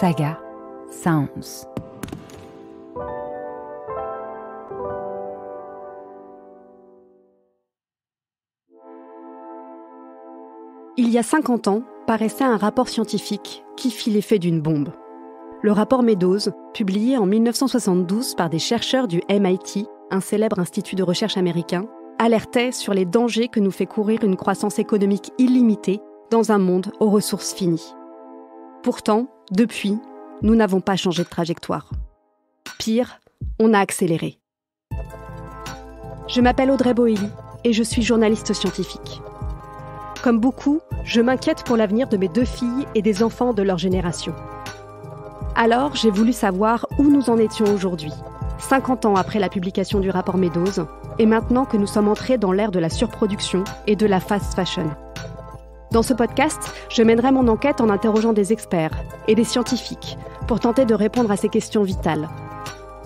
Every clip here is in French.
Saga Sounds. Il y a 50 ans, paraissait un rapport scientifique qui fit l'effet d'une bombe. Le rapport Meadows, publié en 1972 par des chercheurs du MIT, un célèbre institut de recherche américain, alertait sur les dangers que nous fait courir une croissance économique illimitée dans un monde aux ressources finies. Pourtant, depuis, nous n'avons pas changé de trajectoire. Pire, on a accéléré. Je m'appelle Audrey Boelly et je suis journaliste scientifique. Comme beaucoup, je m'inquiète pour l'avenir de mes 2 filles et des enfants de leur génération. Alors, j'ai voulu savoir où nous en étions aujourd'hui, 50 ans après la publication du rapport Meadows, et maintenant que nous sommes entrés dans l'ère de la surproduction et de la fast fashion. Dans ce podcast, je mènerai mon enquête en interrogeant des experts et des scientifiques pour tenter de répondre à ces questions vitales.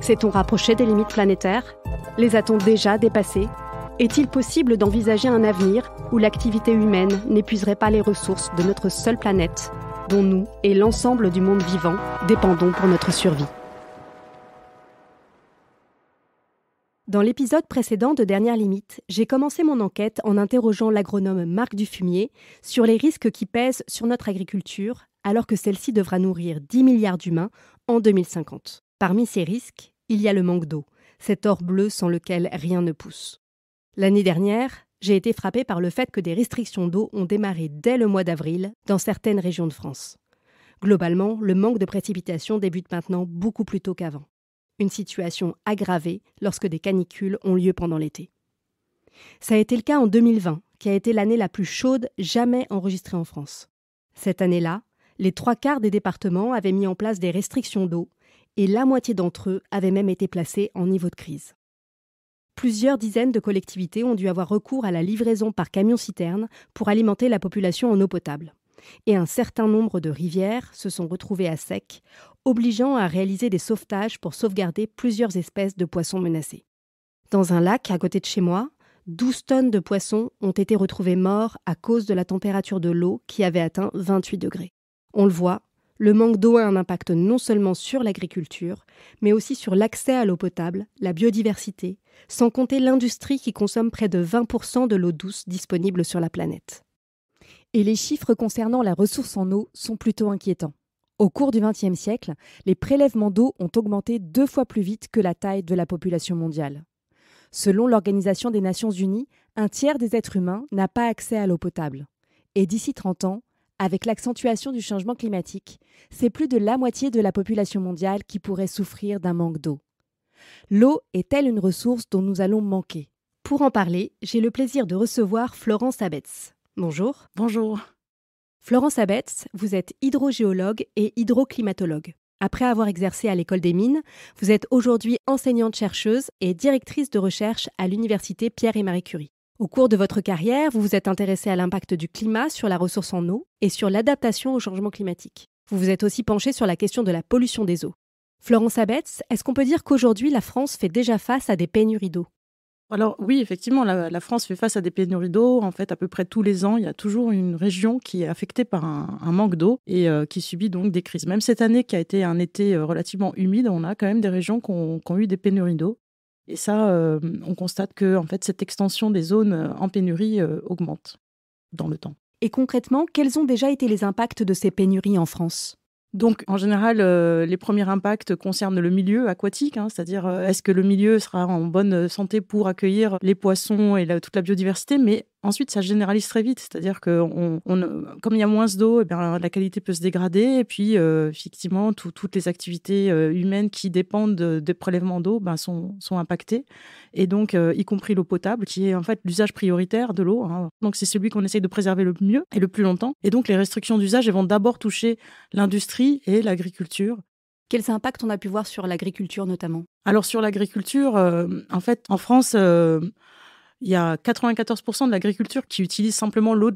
S'est-on rapproché des limites planétaires ? Les a-t-on déjà dépassées ? Est-il possible d'envisager un avenir où l'activité humaine n'épuiserait pas les ressources de notre seule planète, dont nous et l'ensemble du monde vivant dépendons pour notre survie ? Dans l'épisode précédent de Dernière Limite, j'ai commencé mon enquête en interrogeant l'agronome Marc Dufumier sur les risques qui pèsent sur notre agriculture, alors que celle-ci devra nourrir 10 milliards d'humains en 2050. Parmi ces risques, il y a le manque d'eau, cet or bleu sans lequel rien ne pousse. L'année dernière, j'ai été frappée par le fait que des restrictions d'eau ont démarré dès le mois d'avril dans certaines régions de France. Globalement, le manque de précipitations débute maintenant beaucoup plus tôt qu'avant. Une situation aggravée lorsque des canicules ont lieu pendant l'été. Ça a été le cas en 2020, qui a été l'année la plus chaude jamais enregistrée en France. Cette année-là, les 3/4 des départements avaient mis en place des restrictions d'eau et la moitié d'entre eux avaient même été placés en niveau de crise. Plusieurs dizaines de collectivités ont dû avoir recours à la livraison par camion-citerne pour alimenter la population en eau potable. Et un certain nombre de rivières se sont retrouvées à sec, obligeant à réaliser des sauvetages pour sauvegarder plusieurs espèces de poissons menacés. Dans un lac à côté de chez moi, 12 tonnes de poissons ont été retrouvés morts à cause de la température de l'eau qui avait atteint 28 degrés. On le voit, le manque d'eau a un impact non seulement sur l'agriculture, mais aussi sur l'accès à l'eau potable, la biodiversité, sans compter l'industrie qui consomme près de 20% de l'eau douce disponible sur la planète. Et les chiffres concernant la ressource en eau sont plutôt inquiétants. Au cours du XXe siècle, les prélèvements d'eau ont augmenté 2 fois plus vite que la taille de la population mondiale. Selon l'Organisation des Nations Unies, 1/3 des êtres humains n'a pas accès à l'eau potable. Et d'ici 30 ans, avec l'accentuation du changement climatique, c'est plus de la moitié de la population mondiale qui pourrait souffrir d'un manque d'eau. L'eau est-elle une ressource dont nous allons manquer ? Pour en parler, j'ai le plaisir de recevoir Florence Abetz. Bonjour. Bonjour. Florence Abetz, vous êtes hydrogéologue et hydroclimatologue. Après avoir exercé à l'École des Mines, vous êtes aujourd'hui enseignante-chercheuse et directrice de recherche à l'Université Pierre et Marie Curie. Au cours de votre carrière, vous vous êtes intéressée à l'impact du climat sur la ressource en eau et sur l'adaptation au changement climatique. Vous vous êtes aussi penchée sur la question de la pollution des eaux. Florence Abetz, est-ce qu'on peut dire qu'aujourd'hui la France fait déjà face à des pénuries d'eau ? Alors oui, effectivement, la France fait face à des pénuries d'eau. En fait, à peu près tous les ans, il y a toujours une région qui est affectée par un manque d'eau et qui subit donc des crises. Même cette année, qui a été un été relativement humide, on a quand même des régions qui ont eu des pénuries d'eau. Et ça, on constate que en fait, cette extension des zones en pénurie augmente dans le temps. Et concrètement, quels ont déjà été les impacts de ces pénuries en France ? Donc, en général, les premiers impacts concernent le milieu aquatique, c'est-à-dire est-ce que le milieu sera en bonne santé pour accueillir les poissons et toute la biodiversité, mais ensuite, ça généralise très vite, c'est-à-dire que comme il y a moins d'eau, la qualité peut se dégrader, et puis effectivement, toutes les activités humaines qui dépendent des prélèvements d'eau sont impactées, et donc y compris l'eau potable, qui est en fait l'usage prioritaire de l'eau. Donc c'est celui qu'on essaye de préserver le mieux et le plus longtemps, et donc les restrictions d'usage elles vont d'abord toucher l'industrie et l'agriculture. Quels impacts on a pu voir sur l'agriculture notamment ? Alors sur l'agriculture, en fait, en France, Il y a 94% de l'agriculture qui utilise simplement l'eau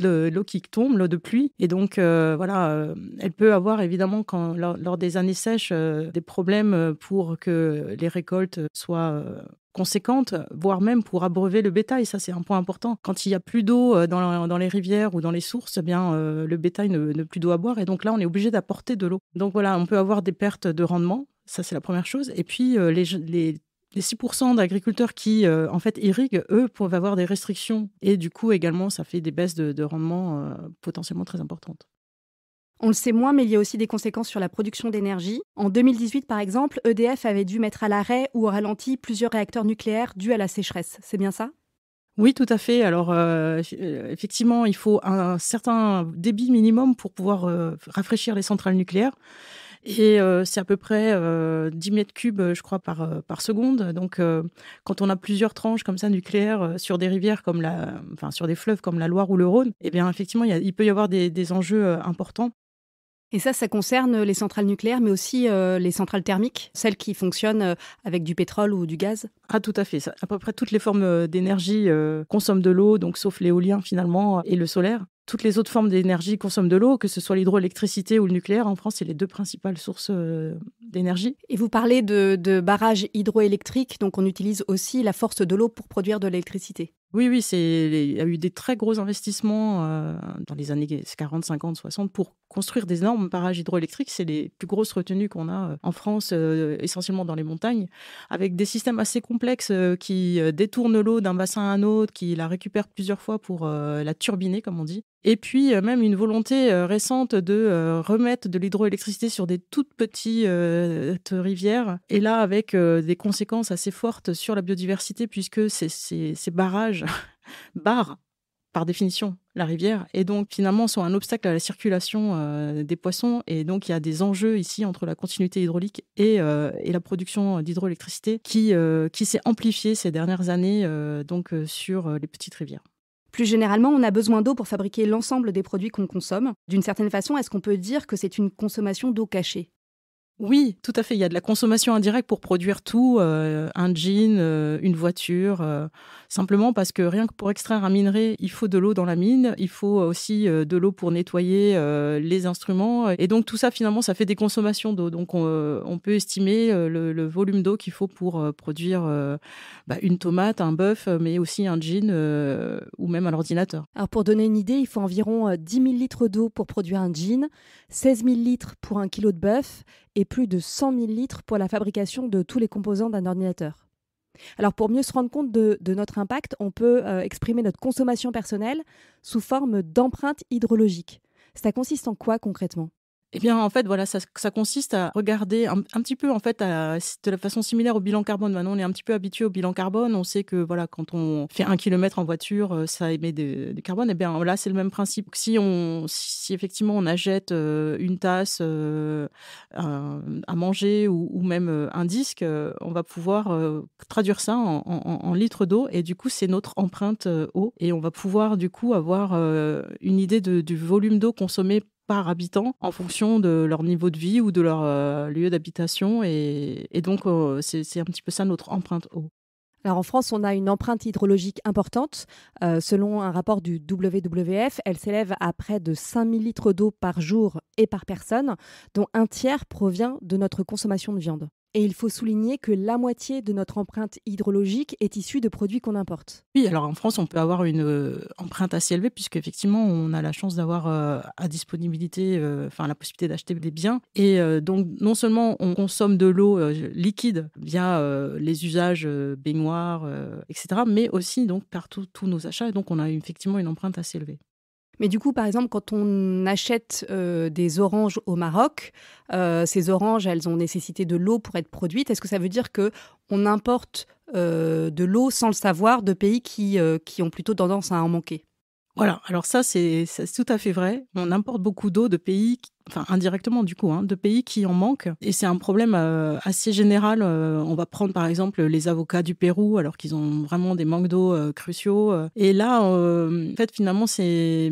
qui tombe, l'eau de pluie. Et donc, elle peut avoir évidemment, lors des années sèches, des problèmes pour que les récoltes soient conséquentes, voire même pour abreuver le bétail. Ça, c'est un point important. Quand il n'y a plus d'eau dans les rivières ou dans les sources, eh bien, le bétail n'a plus d'eau à boire. Et donc là, on est obligé d'apporter de l'eau. Donc voilà, on peut avoir des pertes de rendement. Ça, c'est la première chose. Et puis, les 6% d'agriculteurs qui, irriguent, eux, peuvent avoir des restrictions. Et du coup, également, ça fait des baisses de rendement potentiellement très importantes. On le sait moins, mais il y a aussi des conséquences sur la production d'énergie. En 2018, par exemple, EDF avait dû mettre à l'arrêt ou au ralenti plusieurs réacteurs nucléaires dus à la sécheresse. C'est bien ça ? Oui, tout à fait. Alors, effectivement, il faut un certain débit minimum pour pouvoir rafraîchir les centrales nucléaires. Et c'est à peu près 10 mètres cubes, je crois, par seconde. Donc, quand on a plusieurs tranches comme ça nucléaires sur des rivières sur des fleuves comme la Loire ou le Rhône, eh bien, effectivement, il peut y avoir des enjeux importants. Et ça concerne les centrales nucléaires, mais aussi les centrales thermiques, celles qui fonctionnent avec du pétrole ou du gaz ? Ah, tout à fait. À peu près toutes les formes d'énergie consomment de l'eau, donc sauf l'éolien finalement et le solaire. Toutes les autres formes d'énergie consomment de l'eau, que ce soit l'hydroélectricité ou le nucléaire. En France, c'est les deux principales sources d'énergie. Et vous parlez de barrages hydroélectriques, donc on utilise aussi la force de l'eau pour produire de l'électricité. Oui, il y a eu des très gros investissements dans les années 40, 50, 60 pour construire des énormes barrages hydroélectriques. C'est les plus grosses retenues qu'on a en France, essentiellement dans les montagnes, avec des systèmes assez complexes qui détournent l'eau d'un bassin à un autre, qui la récupèrent plusieurs fois pour la turbiner, comme on dit. Et puis, même une volonté récente de remettre de l'hydroélectricité sur des toutes petites rivières. Et là, avec des conséquences assez fortes sur la biodiversité, puisque ces barrages barrent, par définition, la rivière. Et donc, finalement, sont un obstacle à la circulation des poissons. Et donc, il y a des enjeux ici entre la continuité hydraulique et la production d'hydroélectricité qui s'est amplifiée ces dernières années sur les petites rivières. Plus généralement, on a besoin d'eau pour fabriquer l'ensemble des produits qu'on consomme. D'une certaine façon, est-ce qu'on peut dire que c'est une consommation d'eau cachée ? Oui, tout à fait. Il y a de la consommation indirecte pour produire tout, un jean, une voiture, simplement parce que rien que pour extraire un minerai, il faut de l'eau dans la mine, il faut aussi de l'eau pour nettoyer les instruments. Et donc tout ça, finalement, ça fait des consommations d'eau. Donc on peut estimer le volume d'eau qu'il faut pour produire une tomate, un bœuf, mais aussi un jean ou même un ordinateur. Alors pour donner une idée, il faut environ 10 000 litres d'eau pour produire un jean, 16 000 litres pour un kilo de bœuf et plus de 100 000 litres pour la fabrication de tous les composants d'un ordinateur. Alors pour mieux se rendre compte de notre impact, on peut exprimer notre consommation personnelle sous forme d'empreinte hydrologique. Ça consiste en quoi concrètement ? Eh bien, en fait, voilà, ça consiste à regarder un petit peu, en fait, de la façon similaire au bilan carbone. Maintenant, on est un petit peu habitué au bilan carbone. On sait que, voilà, quand on fait 1 kilomètre en voiture, ça émet du carbone. Eh bien, là, c'est le même principe. Si effectivement, on achète une tasse à manger ou même un disque, on va pouvoir traduire ça en litres d'eau. Et du coup, c'est notre empreinte eau. Et on va pouvoir, du coup, avoir une idée du volume d'eau consommé par habitant en fonction de leur niveau de vie ou de leur lieu d'habitation. Et donc, c'est un petit peu ça notre empreinte eau. Alors en France, on a une empreinte hydrologique importante. Selon un rapport du WWF, elle s'élève à près de 5 000 litres d'eau par jour et par personne, dont un tiers provient de notre consommation de viande. Et il faut souligner que la moitié de notre empreinte hydrologique est issue de produits qu'on importe. Oui, alors en France, on peut avoir une empreinte assez élevée puisqu'effectivement, on a la chance d'avoir à disponibilité la possibilité d'acheter des biens. Et donc, non seulement on consomme de l'eau liquide via les usages baignoires, etc., mais aussi donc, par tous nos achats. Et donc, on a effectivement une empreinte assez élevée. Mais du coup, par exemple, quand on achète des oranges au Maroc, ces oranges, elles ont nécessité de l'eau pour être produites. Est-ce que ça veut dire qu'on importe de l'eau sans le savoir de pays qui ont plutôt tendance à en manquer ? Voilà, alors ça, c'est tout à fait vrai. On importe beaucoup d'eau de pays, indirectement du coup, de pays qui en manquent. Et c'est un problème assez général. On va prendre par exemple les avocats du Pérou, alors qu'ils ont vraiment des manques d'eau cruciaux. Et là, en fait, finalement, c'est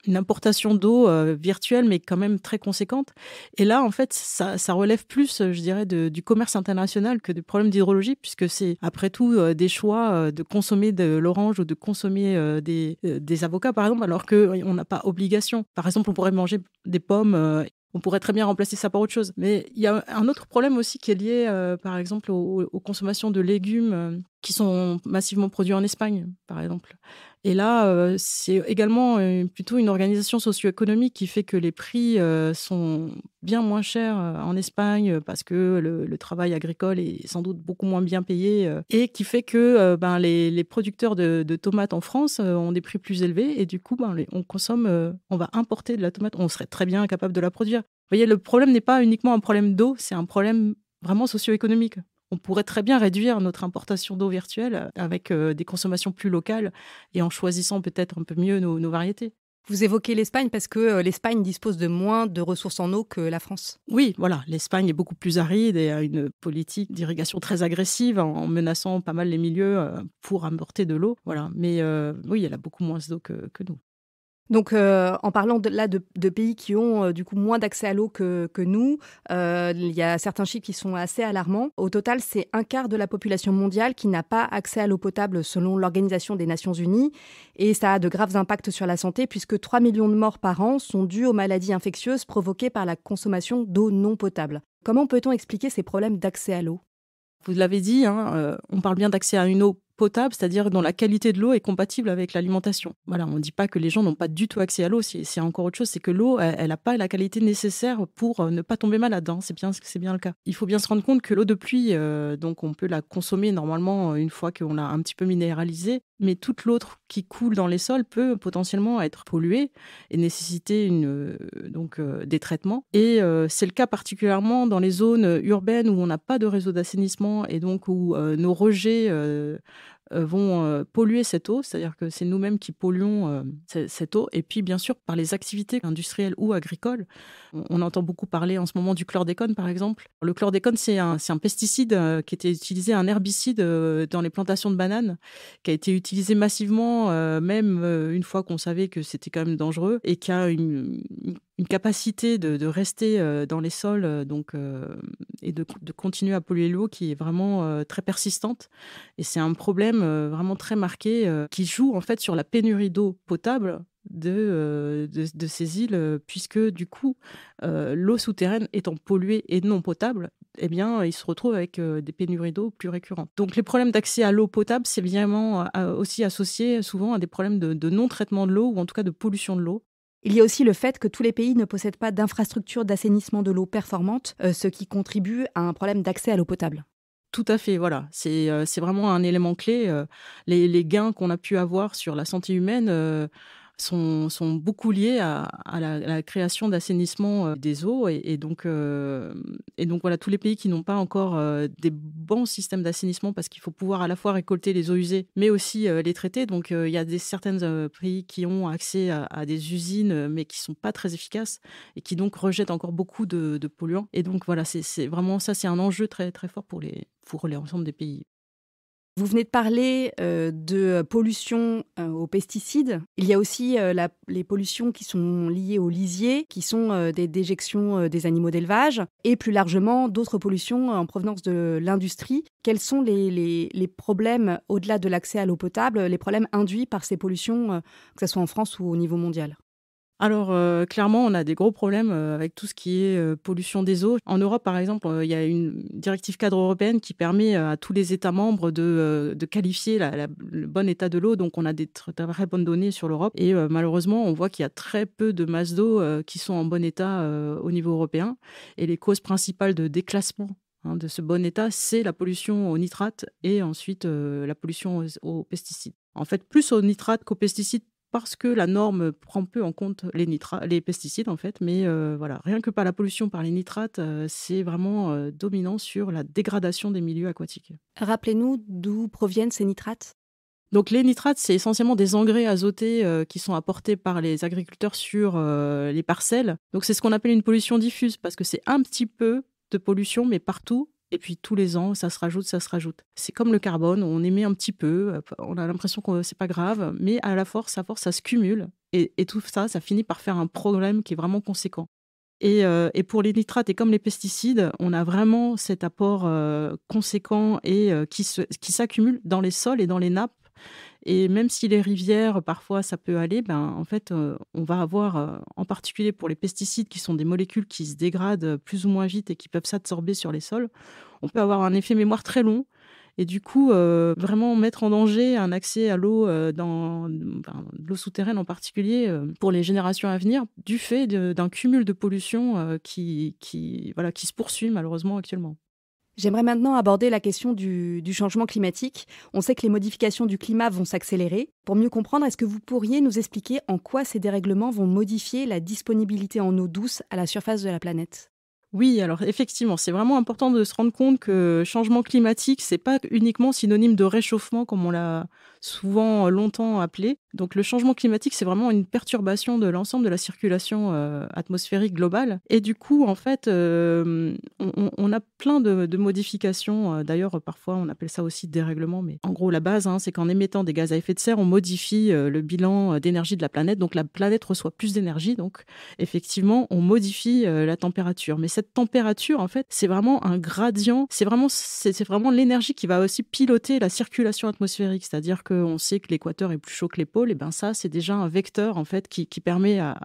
une importation d'eau virtuelle, mais quand même très conséquente. Et là, en fait, ça relève plus, je dirais, du commerce international que du problème d'hydrologie, puisque c'est, après tout, des choix de consommer de l'orange ou de consommer des avocats, par exemple, alors qu'on n'a pas obligation. Par exemple, on pourrait manger des pommes. On pourrait très bien remplacer ça par autre chose. Mais il y a un autre problème aussi qui est lié, par exemple, aux consommations de légumes qui sont massivement produits en Espagne, par exemple. Et là, c'est également plutôt une organisation socio-économique qui fait que les prix sont bien moins chers en Espagne parce que le travail agricole est sans doute beaucoup moins bien payé et qui fait que les producteurs de tomates en France ont des prix plus élevés et du coup, on va importer de la tomate. On serait très bien capable de la produire. Vous voyez, le problème n'est pas uniquement un problème d'eau, c'est un problème vraiment socio-économique. On pourrait très bien réduire notre importation d'eau virtuelle avec des consommations plus locales et en choisissant peut-être un peu mieux nos variétés. Vous évoquez l'Espagne parce que l'Espagne dispose de moins de ressources en eau que la France. Oui, voilà, l'Espagne est beaucoup plus aride et a une politique d'irrigation très agressive en menaçant pas mal les milieux pour apporter de l'eau. Voilà. Mais oui, elle a beaucoup moins d'eau que nous. Donc, en parlant de pays qui ont du coup moins d'accès à l'eau que nous, il y a certains chiffres qui sont assez alarmants. Au total, c'est 1/4 de la population mondiale qui n'a pas accès à l'eau potable selon l'Organisation des Nations Unies. Et ça a de graves impacts sur la santé puisque 3 millions de morts par an sont dues aux maladies infectieuses provoquées par la consommation d'eau non potable. Comment peut-on expliquer ces problèmes d'accès à l'eau ? Vous l'avez dit, on parle bien d'accès à une eau potable, c'est-à-dire dont la qualité de l'eau est compatible avec l'alimentation. Voilà, on ne dit pas que les gens n'ont pas du tout accès à l'eau, c'est encore autre chose, c'est que l'eau, elle n'a pas la qualité nécessaire pour ne pas tomber malade, c'est bien le cas. Il faut bien se rendre compte que l'eau de pluie, donc on peut la consommer normalement une fois qu'on l'a un petit peu minéralisée, mais toute l'eau qui coule dans les sols peut potentiellement être polluée et nécessiter des traitements. Et c'est le cas particulièrement dans les zones urbaines où on n'a pas de réseau d'assainissement et donc où nos rejets vont polluer cette eau, c'est-à-dire que c'est nous-mêmes qui polluons cette eau. Et puis, bien sûr, par les activités industrielles ou agricoles. On entend beaucoup parler en ce moment du chlordécone, par exemple. Le chlordécone, c'est un pesticide qui était utilisé, un herbicide dans les plantations de bananes, qui a été utilisé massivement, même une fois qu'on savait que c'était quand même dangereux, et qui a une capacité de rester dans les sols et de continuer à polluer l'eau qui est vraiment très persistante. Et c'est un problème vraiment très marqué qui joue en fait sur la pénurie d'eau potable de ces îles, puisque du coup, l'eau souterraine étant polluée et non potable, eh bien, ils se retrouvent avec des pénuries d'eau plus récurrentes. Donc les problèmes d'accès à l'eau potable, c'est vraiment aussi associé souvent à des problèmes de non-traitement de l'eau ou en tout cas de pollution de l'eau. Il y a aussi le fait que tous les pays ne possèdent pas d'infrastructures d'assainissement de l'eau performantes, ce qui contribue à un problème d'accès à l'eau potable. Tout à fait, voilà. C'est vraiment un élément clé. Les gains qu'on a pu avoir sur la santé humaine sont beaucoup liés à la création d'assainissement des eaux. Et donc voilà, tous les pays qui n'ont pas encore des bons systèmes d'assainissement, parce qu'il faut pouvoir à la fois récolter les eaux usées, mais aussi les traiter. Donc il y a certains pays qui ont accès à des usines, mais qui ne sont pas très efficaces et qui donc rejettent encore beaucoup de polluants. Et donc voilà, c'est vraiment ça, c'est un enjeu très, très fort pour l'ensemble des pays. Vous venez de parler de pollution aux pesticides. Il y a aussi les pollutions qui sont liées aux lisiers, qui sont des déjections des animaux d'élevage, et plus largement d'autres pollutions en provenance de l'industrie. Quels sont les problèmes, au-delà de l'accès à l'eau potable, les problèmes induits par ces pollutions, que ce soit en France ou au niveau mondial ? Alors, clairement, on a des gros problèmes avec tout ce qui est pollution des eaux. En Europe, par exemple, il y a une directive cadre européenne qui permet à tous les États membres de qualifier le bon état de l'eau. Donc, on a des très bonnes données sur l'Europe. Et malheureusement, on voit qu'il y a très peu de masses d'eau qui sont en bon état au niveau européen. Et les causes principales de déclassement de ce bon état, c'est la pollution aux nitrates et ensuite la pollution aux pesticides. En fait, plus aux nitrates qu'aux pesticides, parce que la norme prend peu en compte les pesticides, en fait. Mais voilà, rien que par la pollution par les nitrates, c'est vraiment dominant sur la dégradation des milieux aquatiques. Rappelez-nous d'où proviennent ces nitrates ? Donc les nitrates, c'est essentiellement des engrais azotés qui sont apportés par les agriculteurs sur les parcelles. Donc c'est ce qu'on appelle une pollution diffuse, parce que c'est un petit peu de pollution, mais partout. Et puis tous les ans, ça se rajoute. C'est comme le carbone, on émet un petit peu, on a l'impression que c'est pas grave, mais à force, ça se cumule. Et tout ça, ça finit par faire un problème qui est vraiment conséquent. Et pour les nitrates et comme les pesticides, on a vraiment cet apport conséquent et qui s'accumule dans les sols et dans les nappes. Et même si les rivières, parfois, ça peut aller, en fait, on va avoir, en particulier pour les pesticides, qui sont des molécules qui se dégradent plus ou moins vite et qui peuvent s'absorber sur les sols, on peut avoir un effet mémoire très long. Et du coup, vraiment mettre en danger un accès à l'eau, l'eau souterraine en particulier, pour les générations à venir, du fait d'un cumul de pollution qui se poursuit malheureusement actuellement. J'aimerais maintenant aborder la question du changement climatique. On sait que les modifications du climat vont s'accélérer. Pour mieux comprendre, est-ce que vous pourriez nous expliquer en quoi ces dérèglements vont modifier la disponibilité en eau douce à la surface de la planète ? Oui, alors effectivement, c'est vraiment important de se rendre compte que changement climatique, c'est pas uniquement synonyme de réchauffement comme on l'a souvent longtemps appelé. Donc le changement climatique, c'est vraiment une perturbation de l'ensemble de la circulation atmosphérique globale. Et du coup, en fait, on a plein de modifications. D'ailleurs, parfois, on appelle ça aussi dérèglement. Mais en gros, la base, c'est qu'en émettant des gaz à effet de serre, on modifie le bilan d'énergie de la planète. Donc la planète reçoit plus d'énergie. Donc effectivement, on modifie la température. Mais cette température, en fait, c'est vraiment un gradient. C'est vraiment l'énergie qui va aussi piloter la circulation atmosphérique. C'est-à-dire qu'on sait que l'équateur est plus chaud que les pôles. Et ça, c'est déjà un vecteur, en fait, qui permet à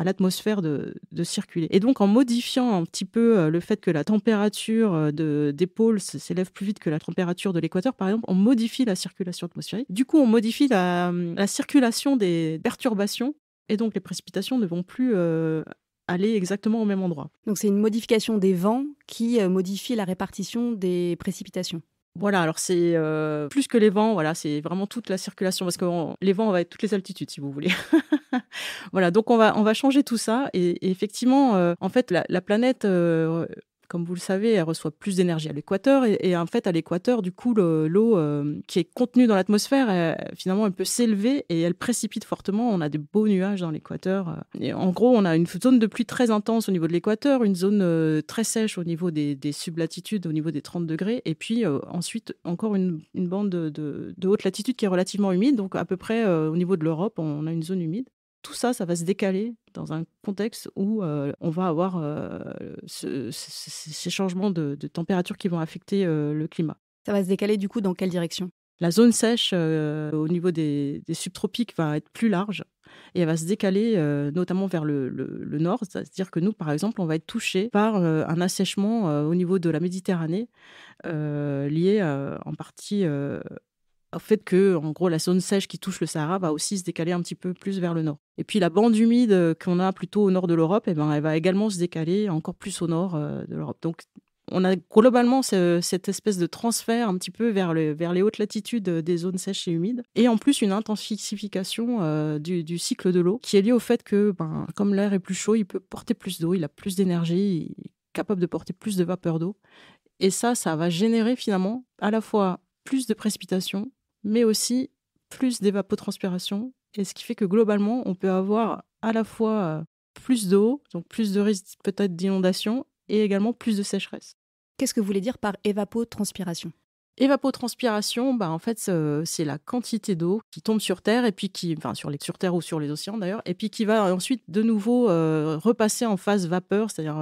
l'atmosphère de circuler. Et donc, en modifiant un petit peu le fait que la température des pôles s'élève plus vite que la température de l'équateur, par exemple, on modifie la circulation atmosphérique. Du coup, on modifie la circulation des perturbations. Et donc, les précipitations ne vont plus aller exactement au même endroit. Donc c'est une modification des vents qui modifie la répartition des précipitations. Voilà, alors c'est plus que les vents, voilà, c'est vraiment toute la circulation, parce que les vents, on va être toutes les altitudes, si vous voulez. Voilà, donc on va changer tout ça, et effectivement, en fait, la planète, comme vous le savez, elle reçoit plus d'énergie à l'équateur, et en fait, à l'équateur, du coup, l'eau qui est contenue dans l'atmosphère, finalement, elle peut s'élever et elle précipite fortement. On a des beaux nuages dans l'équateur. Et en gros, on a une zone de pluie très intense au niveau de l'équateur, une zone très sèche au niveau des sublatitudes, au niveau des 30 degrés, et puis ensuite, encore une bande de haute latitude qui est relativement humide. Donc, à peu près au niveau de l'Europe, on a une zone humide. Tout ça, ça va se décaler dans un contexte où on va avoir ces changements de température qui vont affecter le climat. Ça va se décaler du coup dans quelle direction ? La zone sèche au niveau des subtropiques va être plus large et elle va se décaler notamment vers le nord. C'est-à-dire que nous, par exemple, on va être touchés par un assèchement au niveau de la Méditerranée lié en partie au fait que, en gros, la zone sèche qui touche le Sahara va aussi se décaler un petit peu plus vers le nord. Et puis la bande humide qu'on a plutôt au nord de l'Europe, elle va également se décaler encore plus au nord de l'Europe. Donc on a globalement cette espèce de transfert un petit peu vers les hautes latitudes des zones sèches et humides. Et en plus, une intensification du cycle de l'eau qui est liée au fait que, comme l'air est plus chaud, il peut porter plus d'eau, il a plus d'énergie, il est capable de porter plus de vapeur d'eau. Et ça va générer finalement à la fois plus de précipitations, mais aussi plus d'évapotranspiration. Et ce qui fait que globalement, on peut avoir à la fois plus d'eau, donc plus de risque peut-être d'inondation, et également plus de sécheresse. Qu'est-ce que vous voulez dire par évapotranspiration ? Évapotranspiration, en fait, c'est la quantité d'eau qui tombe sur Terre, et puis sur Terre ou sur les océans d'ailleurs, et puis qui va ensuite de nouveau repasser en phase vapeur, c'est-à-dire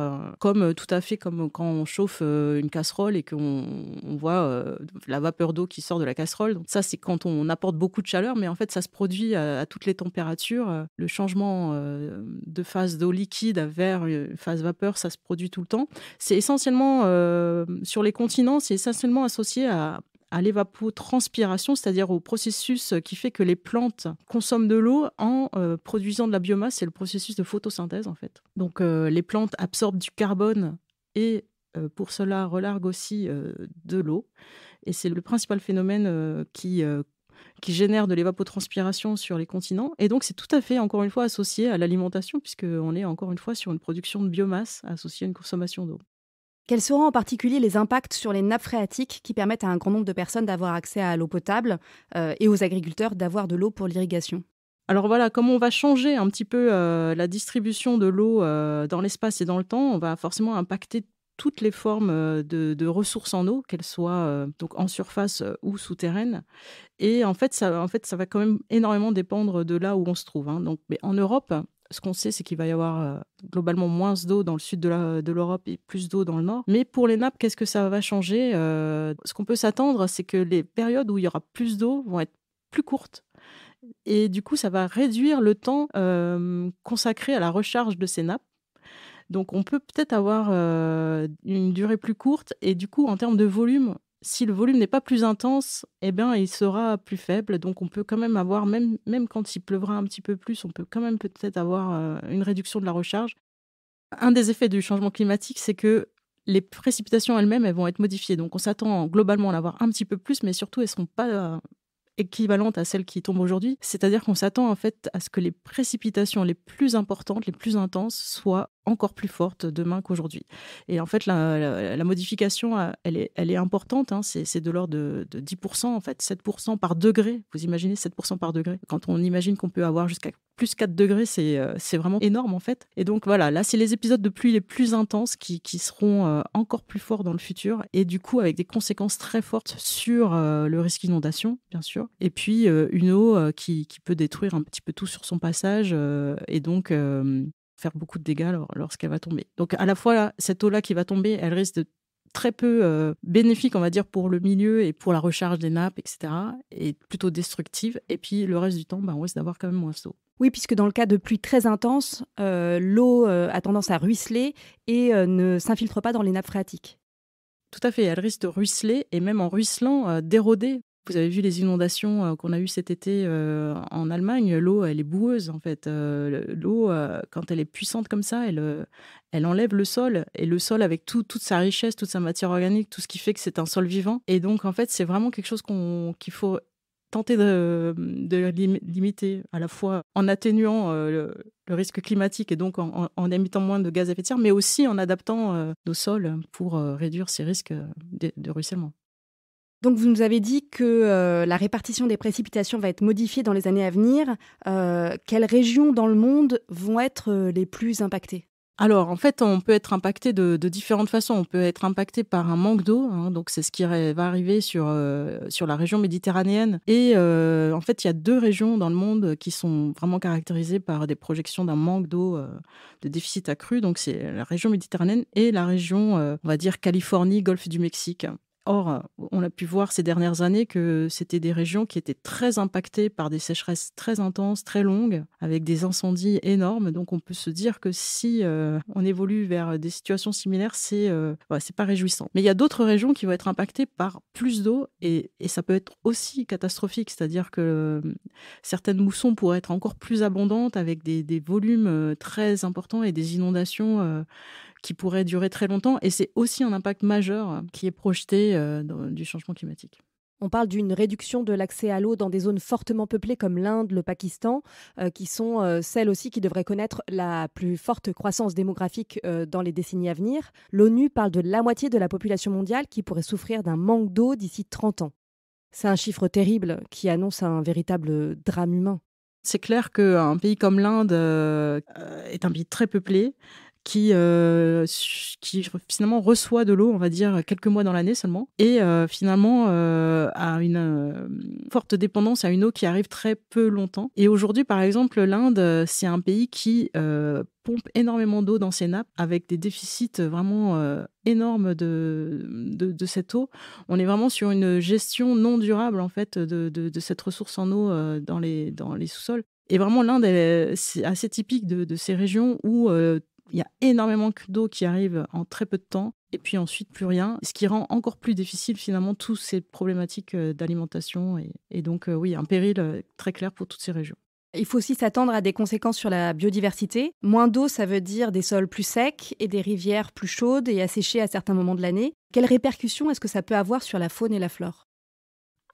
tout à fait comme quand on chauffe une casserole et qu'on voit la vapeur d'eau qui sort de la casserole. Donc ça, c'est quand on apporte beaucoup de chaleur, mais en fait, ça se produit à toutes les températures. Le changement de phase d'eau liquide vers une phase vapeur, ça se produit tout le temps. C'est essentiellement, sur les continents, c'est essentiellement associé à l'évapotranspiration, c'est-à-dire au processus qui fait que les plantes consomment de l'eau en produisant de la biomasse. C'est le processus de photosynthèse, en fait. Donc, les plantes absorbent du carbone et pour cela relarguent aussi de l'eau. Et c'est le principal phénomène qui génère de l'évapotranspiration sur les continents. Et donc, c'est tout à fait, encore une fois, associé à l'alimentation, puisqu'on est, encore une fois, sur une production de biomasse associée à une consommation d'eau. Quels seront en particulier les impacts sur les nappes phréatiques qui permettent à un grand nombre de personnes d'avoir accès à l'eau potable et aux agriculteurs d'avoir de l'eau pour l'irrigation ? Alors voilà, comme on va changer un petit peu la distribution de l'eau dans l'espace et dans le temps, on va forcément impacter toutes les formes de ressources en eau, qu'elles soient donc en surface ou souterraines. Et en fait, ça va quand même énormément dépendre de là où on se trouve, hein. Donc, mais en Europe, ce qu'on sait, c'est qu'il va y avoir globalement moins d'eau dans le sud de l'Europe et plus d'eau dans le nord. Mais pour les nappes, qu'est-ce que ça va changer? Ce qu'on peut s'attendre, c'est que les périodes où il y aura plus d'eau vont être plus courtes. Et du coup, ça va réduire le temps consacré à la recharge de ces nappes. Donc, on peut peut-être avoir une durée plus courte. Et du coup, en termes de volume, si le volume n'est pas plus intense, eh bien, il sera plus faible. Donc, on peut quand même avoir, même quand il pleuvra un petit peu plus, on peut quand même peut-être avoir une réduction de la recharge. Un des effets du changement climatique, c'est que les précipitations elles-mêmes, elles vont être modifiées. Donc, on s'attend globalement à en avoir un petit peu plus, mais surtout, elles ne seront pas équivalente à celle qui tombe aujourd'hui. C'est-à-dire qu'on s'attend en fait à ce que les précipitations les plus importantes, les plus intenses, soient encore plus fortes demain qu'aujourd'hui. Et en fait, la modification, elle est importante, hein. C'est de l'ordre de 10%, en fait, 7% par degré. Vous imaginez 7% par degré? Quand on imagine qu'on peut avoir jusqu'à plus 4 degrés, c'est vraiment énorme, en fait. Et donc, voilà, là, c'est les épisodes de pluie les plus intenses qui seront encore plus forts dans le futur. Et du coup, avec des conséquences très fortes sur le risque d'inondation, bien sûr. Et puis, une eau qui peut détruire un petit peu tout sur son passage et donc faire beaucoup de dégâts lorsqu'elle va tomber. Donc, à la fois, là, cette eau-là qui va tomber, elle risque de très peu bénéfique, on va dire, pour le milieu et pour la recharge des nappes, etc. Et plutôt destructive. Et puis, le reste du temps, on risque d'avoir quand même moins d'eau. Oui, puisque dans le cas de pluies très intenses, l'eau a tendance à ruisseler et ne s'infiltre pas dans les nappes phréatiques. Tout à fait, elle risque de ruisseler et même en ruisselant, d'éroder. Vous avez vu les inondations qu'on a eues cet été en Allemagne. L'eau, elle est boueuse, en fait. L'eau, quand elle est puissante comme ça, elle enlève le sol. Et le sol, avec toute sa richesse, toute sa matière organique, tout ce qui fait que c'est un sol vivant. Et donc, en fait, c'est vraiment quelque chose qu'il faut tenter de limiter, à la fois en atténuant le risque climatique et donc en émettant moins de gaz à effet de serre, mais aussi en adaptant nos sols pour réduire ces risques de ruissellement. Donc vous nous avez dit que la répartition des précipitations va être modifiée dans les années à venir. Quelles régions dans le monde vont être les plus impactées ? Alors, en fait, on peut être impacté de différentes façons. On peut être impacté par un manque d'eau, hein, donc c'est ce qui va arriver sur la région méditerranéenne. Et en fait, il y a 2 régions dans le monde qui sont vraiment caractérisées par des projections d'un manque d'eau, de déficit accru. Donc, c'est la région méditerranéenne et la région, on va dire, Californie, Golfe du Mexique. Or, on a pu voir ces dernières années que c'était des régions qui étaient très impactées par des sécheresses très intenses, très longues, avec des incendies énormes. Donc, on peut se dire que si on évolue vers des situations similaires, c'est pas réjouissant. Mais il y a d'autres régions qui vont être impactées par plus d'eau et ça peut être aussi catastrophique. C'est-à-dire que certaines moussons pourraient être encore plus abondantes avec des volumes très importants et des inondations qui pourrait durer très longtemps. Et c'est aussi un impact majeur qui est projeté du changement climatique. On parle d'une réduction de l'accès à l'eau dans des zones fortement peuplées comme l'Inde, le Pakistan, qui sont celles aussi qui devraient connaître la plus forte croissance démographique dans les décennies à venir. L'ONU parle de la moitié de la population mondiale qui pourrait souffrir d'un manque d'eau d'ici 30 ans. C'est un chiffre terrible qui annonce un véritable drame humain. C'est clair qu'un pays comme l'Inde est un pays très peuplé, qui finalement reçoit de l'eau, on va dire, quelques mois dans l'année seulement, et finalement a une forte dépendance à une eau qui arrive très peu longtemps. Et aujourd'hui, par exemple, l'Inde, c'est un pays qui pompe énormément d'eau dans ses nappes, avec des déficits vraiment énormes de cette eau. On est vraiment sur une gestion non durable, en fait, de cette ressource en eau dans les sous-sols. Et vraiment, l'Inde, c'est assez typique de ces régions où il y a énormément d'eau qui arrive en très peu de temps et puis ensuite plus rien, ce qui rend encore plus difficile finalement toutes ces problématiques d'alimentation et donc oui, un péril très clair pour toutes ces régions. Il faut aussi s'attendre à des conséquences sur la biodiversité. Moins d'eau, ça veut dire des sols plus secs et des rivières plus chaudes et asséchées à certains moments de l'année. Quelles répercussions est-ce que ça peut avoir sur la faune et la flore ?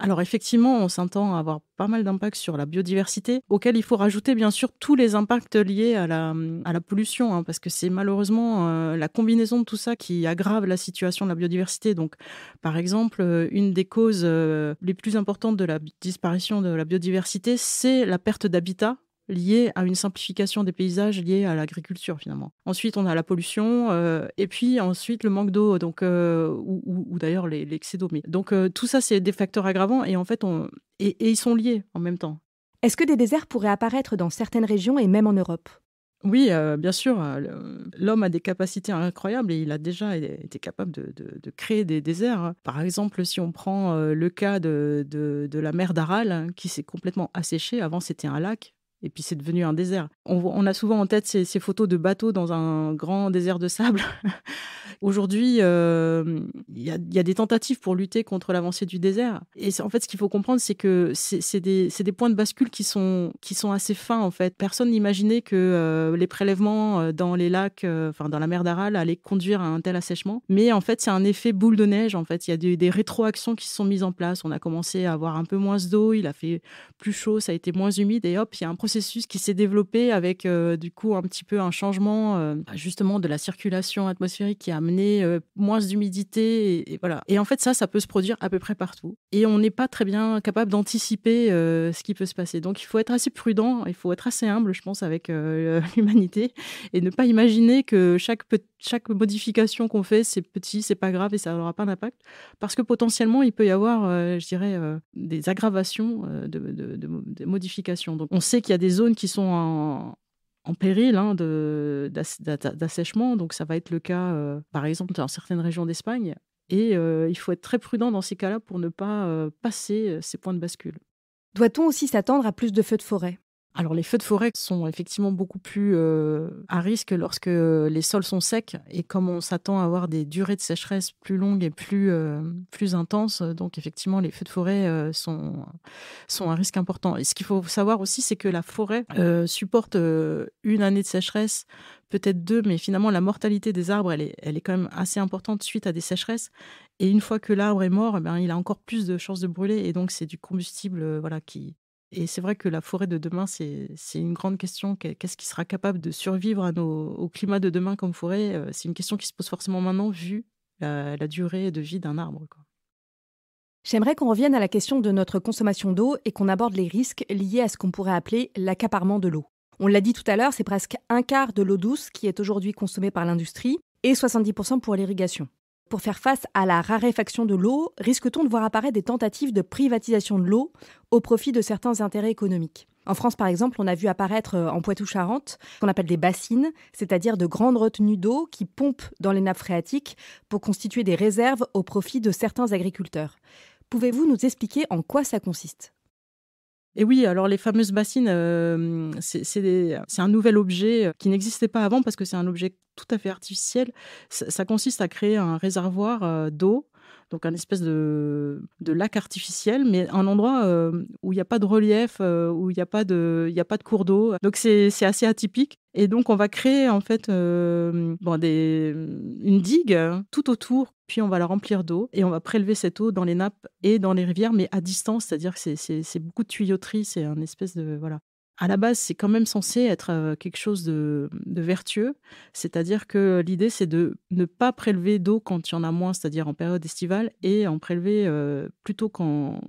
Alors effectivement, on s'entend avoir pas mal d'impacts sur la biodiversité, auxquels il faut rajouter bien sûr tous les impacts liés à la pollution, hein, parce que c'est malheureusement la combinaison de tout ça qui aggrave la situation de la biodiversité. Donc, par exemple, une des causes les plus importantes de la disparition de la biodiversité, c'est la perte d'habitat. liées à une simplification des paysages liés à l'agriculture finalement. Ensuite, on a la pollution et puis ensuite le manque d'eau, donc ou d'ailleurs l'excès d'eau. Mais donc tout ça, c'est des facteurs aggravants et en fait, et ils sont liés en même temps. Est-ce que des déserts pourraient apparaître dans certaines régions et même en Europe ? Oui, bien sûr, l'homme a des capacités incroyables et il a déjà été capable de créer des déserts. Par exemple, si on prend le cas de la mer d'Aral, qui s'est complètement asséchée. Avant, c'était un lac. Et puis, c'est devenu un désert. On a souvent en tête ces photos de bateaux dans un grand désert de sable. Aujourd'hui, il y a des tentatives pour lutter contre l'avancée du désert. Et en fait, ce qu'il faut comprendre, c'est que c'est des points de bascule qui sont assez fins, en fait. Personne n'imaginait que les prélèvements dans les lacs, dans la mer d'Aral, allaient conduire à un tel assèchement. Mais en fait, c'est un effet boule de neige. En fait, il y a des rétroactions qui se sont mises en place. On a commencé à avoir un peu moins d'eau, il a fait plus chaud, ça a été moins humide. Et hop, il y a un processus qui s'est développé avec, du coup, un petit peu un changement, justement, de la circulation atmosphérique qui a amené moins d'humidité et voilà. Et en fait, ça peut se produire à peu près partout. Et on n'est pas très bien capable d'anticiper ce qui peut se passer. Donc, il faut être assez prudent, il faut être assez humble, je pense, avec l'humanité et ne pas imaginer que chaque modification qu'on fait, c'est petit, c'est pas grave et ça n'aura pas d'impact. Parce que potentiellement, il peut y avoir, je dirais, des aggravations de modifications. Donc, on sait qu'il y a des zones qui sont en péril d'assèchement. Donc, ça va être le cas, par exemple, dans certaines régions d'Espagne. Et il faut être très prudent dans ces cas-là pour ne pas passer ces points de bascule. Doit-on aussi s'attendre à plus de feux de forêt ? Alors, les feux de forêt sont effectivement beaucoup plus à risque lorsque les sols sont secs. Et comme on s'attend à avoir des durées de sécheresse plus longues et plus intenses, donc effectivement, les feux de forêt sont un risque important. Et ce qu'il faut savoir aussi, c'est que la forêt supporte une année de sécheresse, peut-être 2, mais finalement, la mortalité des arbres, elle est quand même assez importante suite à des sécheresses. Et une fois que l'arbre est mort, il a encore plus de chances de brûler. Et donc, c'est du combustible qui... Et c'est vrai que la forêt de demain, c'est une grande question. Qu'est-ce qui sera capable de survivre au climat de demain comme forêt ? C'est une question qui se pose forcément maintenant, vu la durée de vie d'un arbre, quoi. J'aimerais qu'on revienne à la question de notre consommation d'eau et qu'on aborde les risques liés à ce qu'on pourrait appeler l'accaparement de l'eau. On l'a dit tout à l'heure, c'est presque un quart de l'eau douce qui est aujourd'hui consommée par l'industrie et 70% pour l'irrigation. Pour faire face à la raréfaction de l'eau, risque-t-on de voir apparaître des tentatives de privatisation de l'eau au profit de certains intérêts économiques ? En France, par exemple, on a vu apparaître en Poitou-Charentes ce qu'on appelle des bassines, c'est-à-dire de grandes retenues d'eau qui pompent dans les nappes phréatiques pour constituer des réserves au profit de certains agriculteurs. Pouvez-vous nous expliquer en quoi ça consiste ? Et oui, alors les fameuses bassines, c'est un nouvel objet qui n'existait pas avant parce que c'est un objet tout à fait artificiel. Ça consiste à créer un réservoir d'eau, donc un espèce de lac artificiel, mais un endroit où il n'y a pas de relief, où il n'y a pas de cours d'eau. Donc c'est assez atypique. Et donc on va créer en fait une digue tout autour. Puis on va la remplir d'eau et on va prélever cette eau dans les nappes et dans les rivières, mais à distance, c'est-à-dire que c'est beaucoup de tuyauterie, c'est un espèce de... Voilà. À la base, c'est quand même censé être quelque chose de vertueux, c'est-à-dire que l'idée, c'est de ne pas prélever d'eau quand il y en a moins, c'est-à-dire en période estivale, et en prélever plutôt quand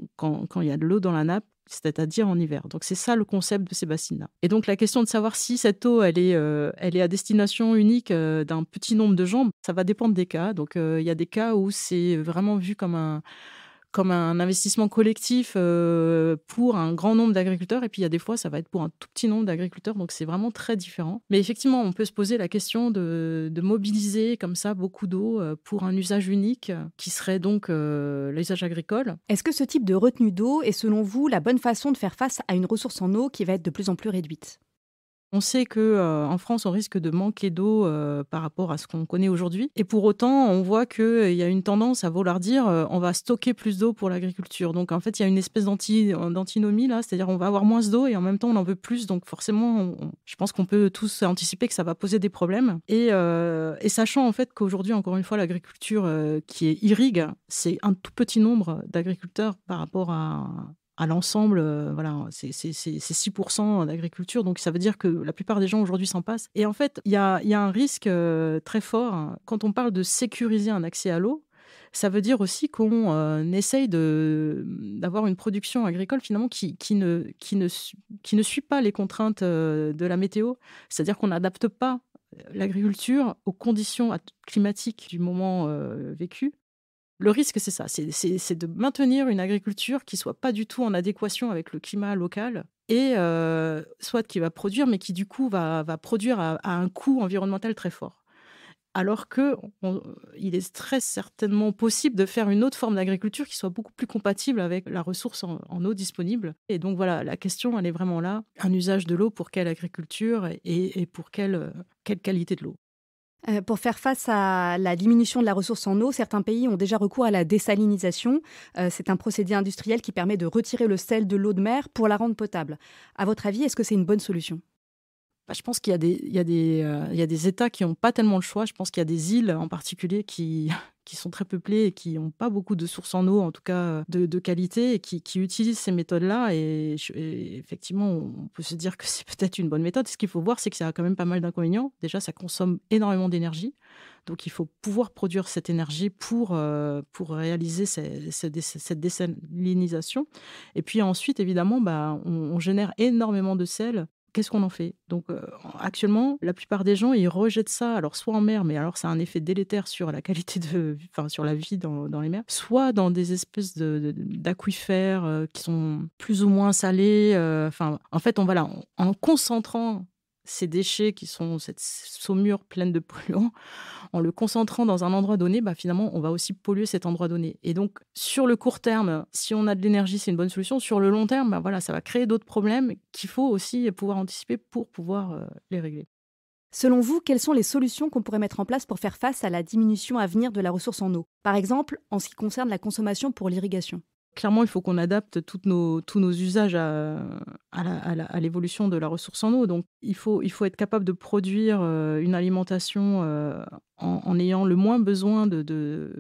il y a de l'eau dans la nappe, c'est-à-dire en hiver. Donc, c'est ça le concept de ces bassines-là. Et donc, la question de savoir si cette eau, elle est à destination unique d'un petit nombre de gens, ça va dépendre des cas. Donc, il y a des cas où c'est vraiment vu comme un investissement collectif pour un grand nombre d'agriculteurs. Et puis, il y a des fois, ça va être pour un tout petit nombre d'agriculteurs. Donc, c'est vraiment très différent. Mais effectivement, on peut se poser la question de mobiliser comme ça beaucoup d'eau pour un usage unique qui serait donc l'usage agricole. Est-ce que ce type de retenue d'eau est, selon vous, la bonne façon de faire face à une ressource en eau qui va être de plus en plus réduite ? On sait qu'en France, on risque de manquer d'eau par rapport à ce qu'on connaît aujourd'hui. Et pour autant, on voit qu'il y a une tendance à vouloir dire on va stocker plus d'eau pour l'agriculture. Donc, en fait, il y a une espèce d'antinomie là, c'est-à-dire on va avoir moins d'eau et en même temps, on en veut plus. Donc, forcément, je pense qu'on peut tous anticiper que ça va poser des problèmes. Et sachant en fait qu'aujourd'hui, encore une fois, l'agriculture qui est irrigue, c'est un tout petit nombre d'agriculteurs par rapport à l'ensemble, c'est 6% d'agriculture, donc ça veut dire que la plupart des gens aujourd'hui s'en passent. Et en fait, il y a un risque très fort quand on parle de sécuriser un accès à l'eau, ça veut dire aussi qu'on essaye d'avoir une production agricole finalement qui ne suit pas les contraintes de la météo. C'est-à-dire qu'on n'adapte pas l'agriculture aux conditions climatiques du moment vécu. Le risque, c'est ça, c'est de maintenir une agriculture qui soit pas du tout en adéquation avec le climat local et soit qui va produire, mais qui du coup va produire à un coût environnemental très fort. Alors qu'il est très certainement possible de faire une autre forme d'agriculture qui soit beaucoup plus compatible avec la ressource en eau disponible. Et donc voilà, la question, elle est vraiment là. Un usage de l'eau pour quelle agriculture et pour quelle qualité de l'eau? Pour faire face à la diminution de la ressource en eau, certains pays ont déjà recours à la désalinisation. C'est un procédé industriel qui permet de retirer le sel de l'eau de mer pour la rendre potable. À votre avis, est-ce que c'est une bonne solution ? Je pense qu'il y a des États qui n'ont pas tellement le choix. Je pense qu'il y a des îles en particulier qui sont très peuplées et qui n'ont pas beaucoup de sources en eau, en tout cas de qualité, et qui utilisent ces méthodes-là. Et effectivement, on peut se dire que c'est peut-être une bonne méthode. Ce qu'il faut voir, c'est que ça a quand même pas mal d'inconvénients. Déjà, ça consomme énormément d'énergie. Donc, il faut pouvoir produire cette énergie pour réaliser cette désalinisation. Et puis ensuite, évidemment, on génère énormément de sel. Qu'est-ce qu'on en fait? Donc, actuellement, la plupart des gens, ils rejettent ça, alors soit en mer, mais alors ça a un effet délétère sur la qualité sur la vie dans les mers, soit dans des espèces d'aquifères qui sont plus ou moins salés. En fait, en concentrant ces déchets qui sont cette saumure pleine de polluants, en le concentrant dans un endroit donné, finalement, on va aussi polluer cet endroit donné. Et donc, sur le court terme, si on a de l'énergie, c'est une bonne solution. Sur le long terme, ça va créer d'autres problèmes qu'il faut aussi pouvoir anticiper pour pouvoir les régler. Selon vous, quelles sont les solutions qu'on pourrait mettre en place pour faire face à la diminution à venir de la ressource en eau? Par exemple, en ce qui concerne la consommation pour l'irrigation. Clairement, il faut qu'on adapte tous nos usages à l'évolution de la ressource en eau. Donc, il faut être capable de produire une alimentation en ayant le moins besoin d'eau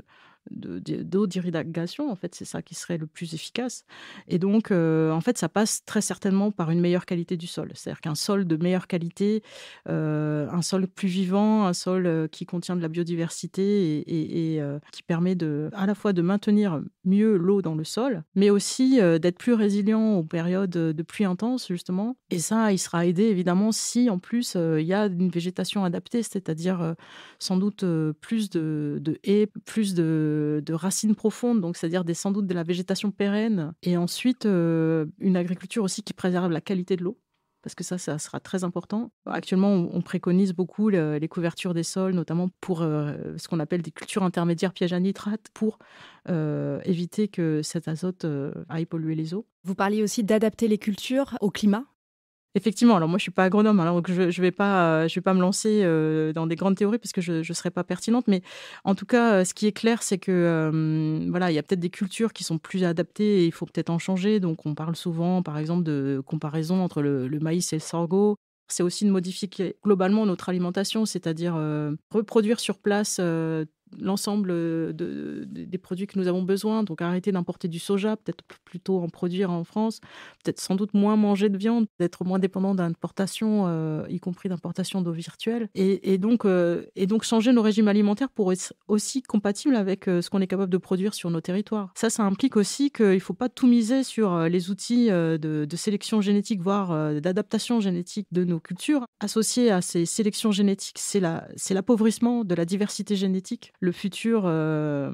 d'irrigation. En fait, c'est ça qui serait le plus efficace. Et donc, en fait, ça passe très certainement par une meilleure qualité du sol. C'est-à-dire qu'un sol de meilleure qualité, un sol plus vivant, un sol qui contient de la biodiversité et qui permet à la fois de maintenir mieux l'eau dans le sol, mais aussi d'être plus résilient aux périodes de pluie intense, justement. Et ça, il sera aidé, évidemment, si, en plus, il y a une végétation adaptée, c'est-à-dire sans doute plus de haies, plus de racines profondes, donc c'est-à-dire sans doute de la végétation pérenne, et ensuite une agriculture aussi qui préserve la qualité de l'eau, parce que ça sera très important. Actuellement, on préconise beaucoup les couvertures des sols, notamment pour ce qu'on appelle des cultures intermédiaires pièges à nitrate, pour éviter que cet azote aille polluer les eaux. Vous parliez aussi d'adapter les cultures au climat. Effectivement, alors moi je suis pas agronome, alors donc je vais pas me lancer dans des grandes théories parce que je serais pas pertinente, mais en tout cas ce qui est clair, c'est que il y a peut-être des cultures qui sont plus adaptées et il faut peut-être en changer. Donc on parle souvent par exemple de comparaison entre le maïs et le sorgho. C'est aussi de modifier globalement notre alimentation, c'est-à-dire reproduire sur place l'ensemble des produits que nous avons besoin. Donc arrêter d'importer du soja, peut-être plutôt en produire en France, peut-être sans doute moins manger de viande, d'être moins dépendant d'importation, y compris d'importation d'eau virtuelle, et donc changer nos régimes alimentaires pour être aussi compatibles avec ce qu'on est capable de produire sur nos territoires. Ça implique aussi qu'il ne faut pas tout miser sur les outils de sélection génétique, voire d'adaptation génétique de nos cultures. Associé à ces sélections génétiques, c'est l'appauvrissement de la diversité génétique. Le futur de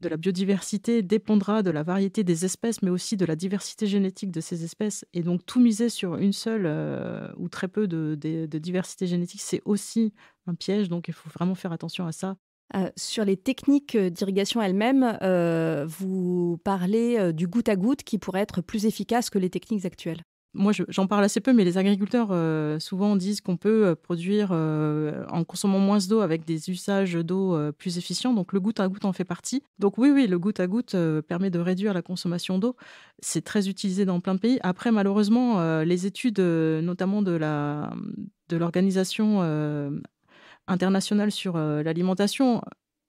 la biodiversité dépendra de la variété des espèces, mais aussi de la diversité génétique de ces espèces. Et donc, tout miser sur une seule ou très peu de diversité génétique, c'est aussi un piège. Donc, il faut vraiment faire attention à ça. Sur les techniques d'irrigation elles-mêmes, vous parlez du goutte à goutte qui pourrait être plus efficace que les techniques actuelles. Moi, j'en parle assez peu, mais les agriculteurs souvent disent qu'on peut produire en consommant moins d'eau avec des usages d'eau plus efficients. Donc, le goutte à goutte en fait partie. Donc, oui, le goutte à goutte permet de réduire la consommation d'eau. C'est très utilisé dans plein de pays. Après, malheureusement, les études, notamment de l'Organisation internationale sur l'alimentation,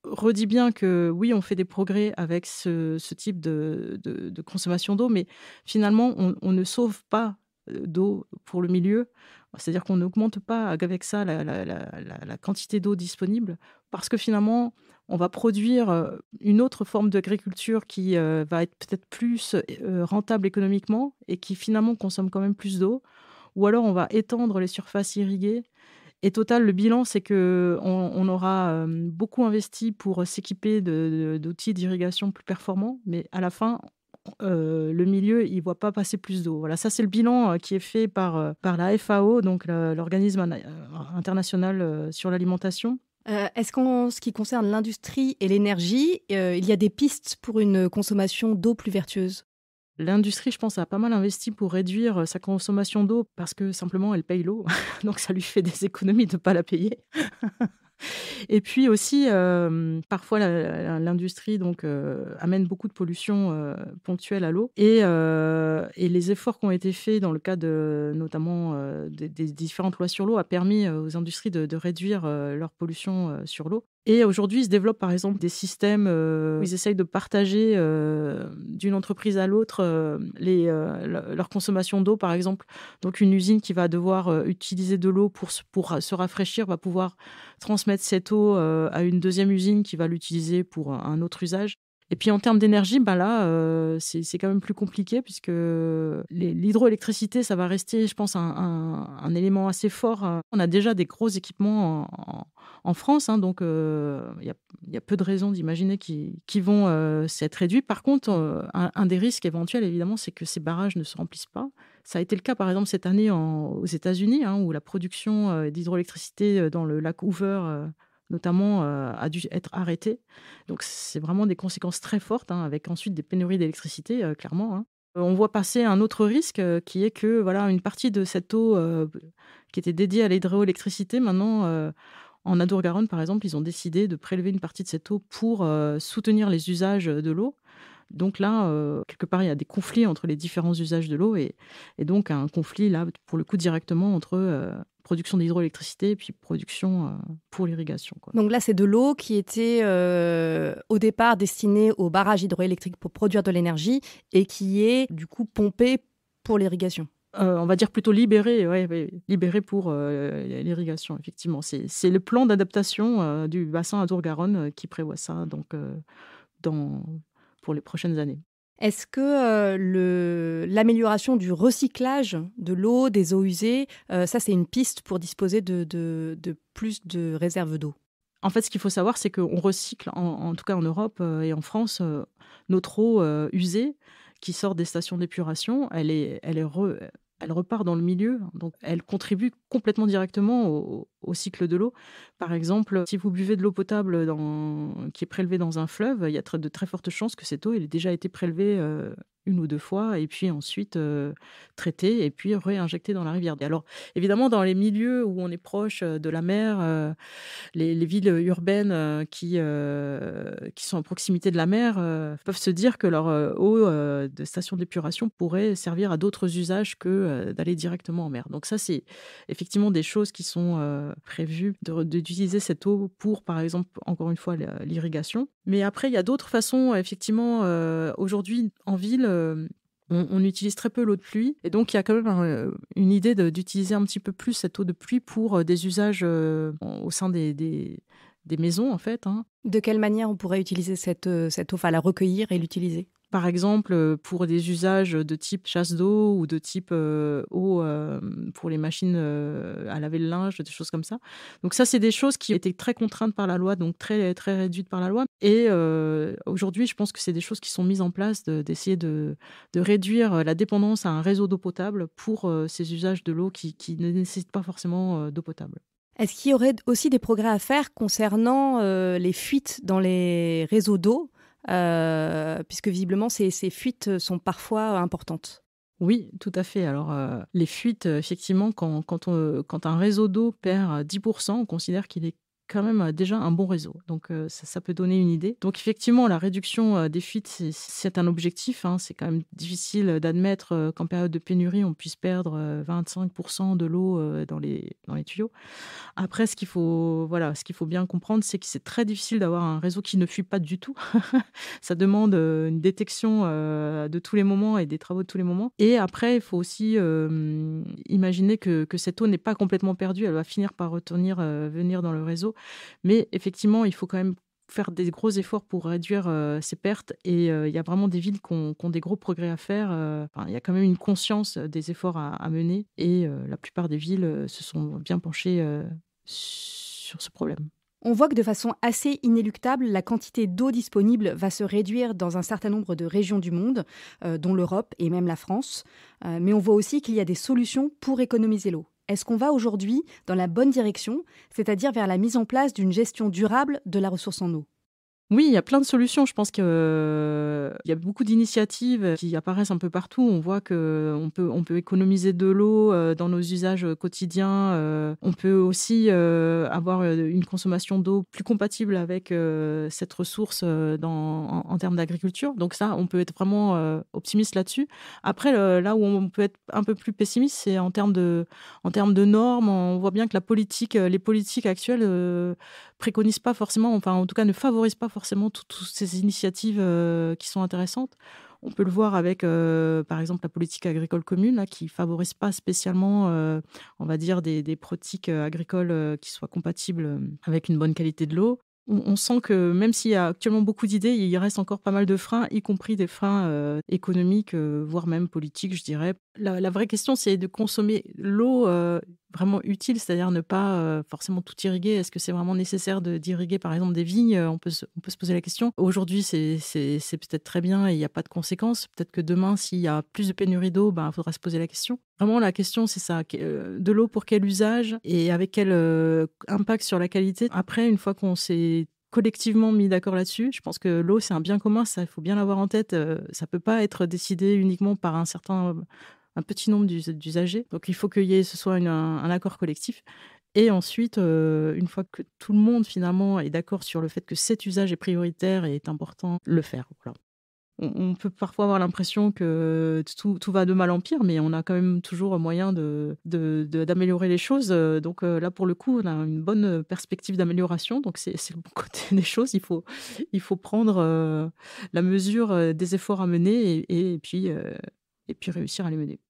redit bien que oui, on fait des progrès avec ce type de consommation d'eau, mais finalement, on ne sauve pas d'eau pour le milieu. C'est-à-dire qu'on n'augmente pas avec ça la quantité d'eau disponible parce que finalement, on va produire une autre forme d'agriculture qui va être peut-être plus rentable économiquement et qui finalement consomme quand même plus d'eau. Ou alors on va étendre les surfaces irriguées. Et total, le bilan, c'est qu'on aura beaucoup investi pour s'équiper d'outils d'irrigation plus performants, mais à la fin, le milieu, il ne voit pas passer plus d'eau. Voilà, ça, c'est le bilan qui est fait par la FAO, donc l'organisme international sur l'alimentation. Est-ce qu'en ce qui concerne l'industrie et l'énergie, il y a des pistes pour une consommation d'eau plus vertueuse ? L'industrie, je pense, a pas mal investi pour réduire sa consommation d'eau parce que simplement, elle paye l'eau. Donc, ça lui fait des économies de ne pas la payer. Et puis aussi, parfois, l'industrie amène beaucoup de pollution ponctuelle à l'eau. Et les efforts qui ont été faits dans le cadre notamment des différentes lois sur l'eau a permis aux industries de réduire leur pollution sur l'eau. Et aujourd'hui, il se développe par exemple des systèmes où ils essayent de partager d'une entreprise à l'autre leur consommation d'eau, par exemple. Donc une usine qui va devoir utiliser de l'eau pour se rafraîchir va pouvoir transmettre cette eau à une deuxième usine qui va l'utiliser pour un autre usage. Et puis en termes d'énergie, là, c'est quand même plus compliqué puisque l'hydroélectricité, ça va rester, je pense, un élément assez fort. On a déjà des gros équipements en France, hein, donc il y a peu de raisons d'imaginer qu'ils vont s'être réduits. Par contre, un des risques éventuels, évidemment, c'est que ces barrages ne se remplissent pas. Ça a été le cas, par exemple, cette année aux États-Unis, hein, où la production d'hydroélectricité dans le lac Hoover notamment, a dû être arrêtée. Donc, c'est vraiment des conséquences très fortes, hein, avec ensuite des pénuries d'électricité, clairement. Hein. On voit passer un autre risque qui est que voilà, une partie de cette eau qui était dédiée à l'hydroélectricité, maintenant, en Adour-Garonne, par exemple, ils ont décidé de prélever une partie de cette eau pour soutenir les usages de l'eau. Donc là, quelque part, il y a des conflits entre les différents usages de l'eau et donc un conflit, là, pour le coup, directement entre production d'hydroélectricité et puis production pour l'irrigation, quoi. Donc là, c'est de l'eau qui était au départ destinée aux barrages hydroélectriques pour produire de l'énergie et qui est du coup pompée pour l'irrigation. On va dire plutôt libérée, libérée pour l'irrigation, effectivement. C'est le plan d'adaptation du bassin Adour-Garonne qui prévoit ça donc, pour les prochaines années. Est-ce que l'amélioration du recyclage de l'eau, des eaux usées, ça c'est une piste pour disposer de plus de réserves d'eau ? En fait, ce qu'il faut savoir, c'est qu'on recycle, en tout cas en Europe et en France, notre eau usée qui sort des stations d'épuration, elle repart dans le milieu, donc elle contribue complètement directement au cycle de l'eau. Par exemple, si vous buvez de l'eau potable qui est prélevée dans un fleuve, il y a de très fortes chances que cette eau ait déjà été prélevée une ou deux fois et puis ensuite traitée et puis réinjectée dans la rivière. Et alors, évidemment, dans les milieux où on est proche de la mer, les villes urbaines qui sont à proximité de la mer peuvent se dire que leur eau de station d'épuration pourrait servir à d'autres usages que d'aller directement en mer. Donc ça, c'est effectivement des choses qui sont prévues d'utiliser cette eau pour, par exemple, encore une fois, l'irrigation. Mais après, il y a d'autres façons, effectivement, aujourd'hui, en ville, on utilise très peu l'eau de pluie. Et donc, il y a quand même une idée d'utiliser un petit peu plus cette eau de pluie pour des usages au sein des maisons, en fait. Hein. De quelle manière on pourrait utiliser cette eau, enfin la recueillir et l'utiliser ? Par exemple, pour des usages de type chasse d'eau ou de type eau pour les machines à laver le linge, des choses comme ça. Donc ça, c'est des choses qui étaient très contraintes par la loi, donc très, très réduites par la loi. Et aujourd'hui, je pense que c'est des choses qui sont mises en place d'essayer de réduire la dépendance à un réseau d'eau potable pour ces usages de l'eau qui ne nécessitent pas forcément d'eau potable. Est-ce qu'il y aurait aussi des progrès à faire concernant les fuites dans les réseaux d'eau ? Puisque visiblement, ces fuites sont parfois importantes. Oui, tout à fait. Alors, les fuites, effectivement, quand un réseau d'eau perd 10%, on considère qu'il est quand même déjà un bon réseau. Donc, ça peut donner une idée. Donc, effectivement, la réduction des fuites, c'est un objectif. Hein. C'est quand même difficile d'admettre qu'en période de pénurie, on puisse perdre 25% de l'eau dans les tuyaux. Après, ce qu'il faut bien comprendre, c'est que c'est très difficile d'avoir un réseau qui ne fuit pas du tout. Ça demande une détection de tous les moments et des travaux de tous les moments. Et après, il faut aussi imaginer que cette eau n'est pas complètement perdue. Elle va finir par venir dans le réseau. Mais effectivement, il faut quand même faire des gros efforts pour réduire ces pertes. Et il y a vraiment des villes qui ont des gros progrès à faire. Il y a quand même une conscience des efforts à mener. Et la plupart des villes se sont bien penchées sur ce problème. On voit que de façon assez inéluctable, la quantité d'eau disponible va se réduire dans un certain nombre de régions du monde, dont l'Europe et même la France. Mais on voit aussi qu'il y a des solutions pour économiser l'eau. Est-ce qu'on va aujourd'hui dans la bonne direction, c'est-à-dire vers la mise en place d'une gestion durable de la ressource en eau ? Oui, il y a plein de solutions. Je pense qu'il y a beaucoup d'initiatives qui apparaissent un peu partout. On voit qu'on peut économiser de l'eau dans nos usages quotidiens. On peut aussi avoir une consommation d'eau plus compatible avec cette ressource en termes d'agriculture. Donc ça, on peut être vraiment optimiste là-dessus. Après, là où on peut être un peu plus pessimiste, c'est en termes de normes. On voit bien que les politiques actuelles préconisent pas forcément, enfin en tout cas ne favorisent pas forcément toutes ces initiatives qui sont intéressantes. On peut le voir avec, par exemple, la politique agricole commune, là, qui ne favorise pas spécialement, on va dire, des pratiques agricoles qui soient compatibles avec une bonne qualité de l'eau. On sent que même s'il y a actuellement beaucoup d'idées, il reste encore pas mal de freins, y compris des freins économiques, voire même politiques, je dirais. La vraie question, c'est de consommer l'eau vraiment utile, c'est-à-dire ne pas forcément tout irriguer. Est-ce que c'est vraiment nécessaire d'irriguer, par exemple, des vignes ? On peut se poser la question. Aujourd'hui, c'est peut-être très bien et il n'y a pas de conséquences. Peut-être que demain, s'il y a plus de pénurie d'eau, il faudra se poser la question. Vraiment, la question, c'est ça. De l'eau pour quel usage et avec quel impact sur la qualité ? Après, une fois qu'on s'est collectivement mis d'accord là-dessus, je pense que l'eau, c'est un bien commun. Ça, il faut bien l'avoir en tête. Ça ne peut pas être décidé uniquement par un petit nombre d'usagers. Donc, il faut ce soit un accord collectif. Et ensuite, une fois que tout le monde, finalement, est d'accord sur le fait que cet usage est prioritaire et est important, le faire. Voilà. On peut parfois avoir l'impression que tout va de mal en pire, mais on a quand même toujours moyen d'améliorer les choses. Donc là, pour le coup, on a une bonne perspective d'amélioration. Donc c'est le bon côté des choses. Il faut prendre la mesure des efforts à mener et puis réussir à les mener.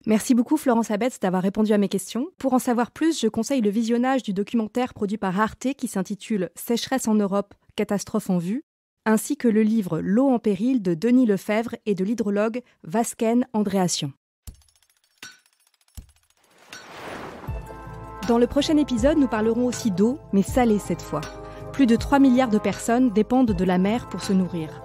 Merci beaucoup Florence Abetz d'avoir répondu à mes questions. Pour en savoir plus, je conseille le visionnage du documentaire produit par Arte qui s'intitule « Sécheresse en Europe, catastrophe en vue », ainsi que le livre « L'eau en péril » de Denis Lefebvre et de l'hydrologue Vasken Andréassion. Dans le prochain épisode, nous parlerons aussi d'eau, mais salée cette fois. Plus de 3 milliards de personnes dépendent de la mer pour se nourrir.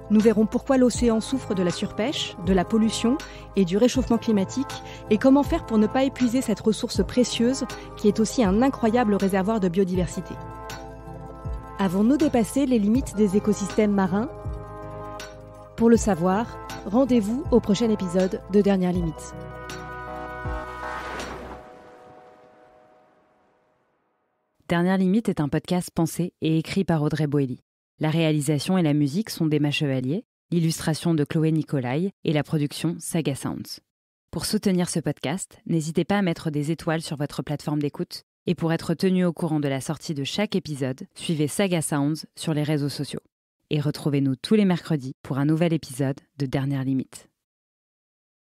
Nous verrons pourquoi l'océan souffre de la surpêche, de la pollution et du réchauffement climatique, et comment faire pour ne pas épuiser cette ressource précieuse qui est aussi un incroyable réservoir de biodiversité. Avons-nous dépassé les limites des écosystèmes marins ? Pour le savoir, rendez-vous au prochain épisode de Dernière Limite. Dernière Limite est un podcast pensé et écrit par Audrey Boelly. La réalisation et la musique sont d'Emma Chevalier, l'illustration de Chloé Nicolai et la production Saga Sounds. Pour soutenir ce podcast, n'hésitez pas à mettre des étoiles sur votre plateforme d'écoute. Et pour être tenu au courant de la sortie de chaque épisode, suivez Saga Sounds sur les réseaux sociaux. Et retrouvez-nous tous les mercredis pour un nouvel épisode de Dernière Limite.